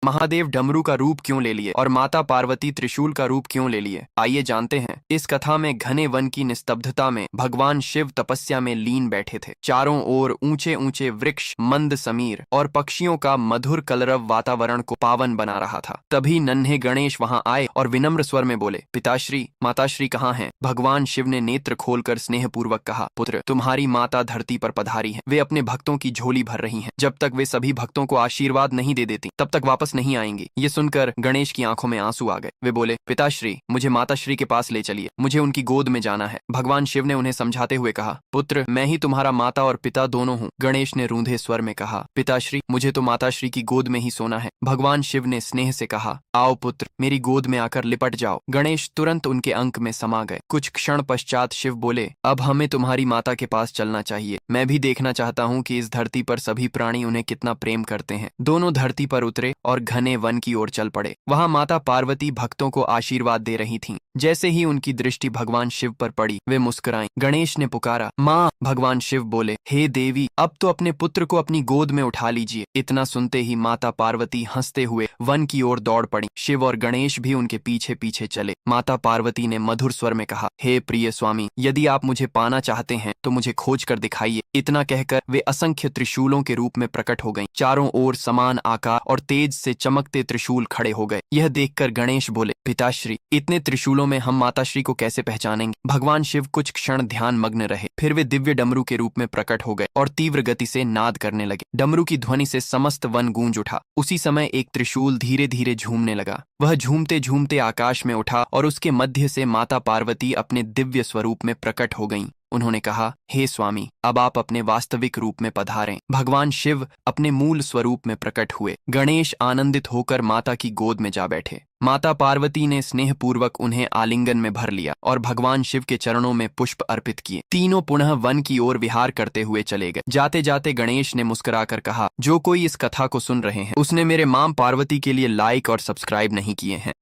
महादेव डमरू का रूप क्यों ले लिए और माता पार्वती त्रिशूल का रूप क्यों ले लिए, आइए जानते हैं। इस कथा में घने वन की निस्तब्धता में भगवान शिव तपस्या में लीन बैठे थे। चारों ओर ऊंचे ऊंचे वृक्ष, मंद समीर और पक्षियों का मधुर कलरव वातावरण को पावन बना रहा था। तभी नन्हे गणेश वहां आए और विनम्र स्वर में बोले, पिताश्री माताश्री कहाँ हैं? भगवान शिव ने नेत्र खोलकर स्नेहपूर्वक कहा, पुत्र तुम्हारी माता धरती पर पधारी है। वे अपने भक्तों की झोली भर रही हैं। जब तक वे सभी भक्तों को आशीर्वाद नहीं दे देती तब तक वापस नहीं आएंगी। ये सुनकर गणेश की आंखों में आंसू आ गए। वे बोले, पिताश्री मुझे माताश्री के पास ले चलिए, मुझे उनकी गोद में जाना है। भगवान शिव ने उन्हें समझाते हुए कहा, पुत्र मैं ही तुम्हारा माता और पिता दोनों हूँ। गणेश ने रूंधे स्वर में कहा, पिताश्री मुझे तो माताश्री की गोद में ही सोना है। भगवान शिव ने स्नेह से कहा, आओ पुत्र मेरी गोद में आकर लिपट जाओ। गणेश तुरंत उनके अंक में समा गए। कुछ क्षण पश्चात शिव बोले, अब हमें तुम्हारी माता के पास चलना चाहिए। मैं भी देखना चाहता हूँ कि इस धरती पर सभी प्राणी उन्हें कितना प्रेम करते हैं। दोनों धरती पर उतरे और घने वन की ओर चल पड़े। वहां माता पार्वती भक्तों को आशीर्वाद दे रही थीं। जैसे ही उनकी दृष्टि भगवान शिव पर पड़ी वे मुस्कुराईं। गणेश ने पुकारा, माँ। भगवान शिव बोले, हे देवी अब तो अपने पुत्र को अपनी गोद में उठा लीजिए। इतना सुनते ही माता पार्वती हंसते हुए वन की ओर दौड़ पड़ी। शिव और गणेश भी उनके पीछे पीछे चले। माता पार्वती ने मधुर स्वर में कहा, हे प्रिय स्वामी यदि आप मुझे पाना चाहते हैं तो मुझे खोज कर दिखाइए। इतना कहकर वे असंख्य त्रिशूलों के रूप में प्रकट हो गईं। चारों ओर समान आकार और तेज से चमकते त्रिशूल खड़े हो गए। यह देखकर गणेश बोले, पिताश्री इतने त्रिशूलों में हम माताश्री को कैसे पहचानेंगे? भगवान शिव कुछ क्षण ध्यान मग्न रहे। फिर वे दिव्य डमरू के रूप में प्रकट हो गए और तीव्र गति से नाद करने लगे। डमरू की ध्वनि से समस्त वन गूंज उठा। उसी समय एक त्रिशूल धीरे धीरे झूमने लगा। वह झूमते झूमते आकाश में उठा और उसके मध्य से माता पार्वती अपने दिव्य स्वरूप में प्रकट हो गईं। उन्होंने कहा, हे स्वामी अब आप अपने वास्तविक रूप में पधारें। भगवान शिव अपने मूल स्वरूप में प्रकट हुए। गणेश आनंदित होकर माता की गोद में जा बैठे। माता पार्वती ने स्नेहपूर्वक उन्हें आलिंगन में भर लिया और भगवान शिव के चरणों में पुष्प अर्पित किए। तीनों पुनः वन की ओर विहार करते हुए चले गए। जाते जाते गणेश ने मुस्कुराकर कहा, जो कोई इस कथा को सुन रहे हैं उसने मेरे मां पार्वती के लिए लाइक और सब्सक्राइब नहीं किए हैं।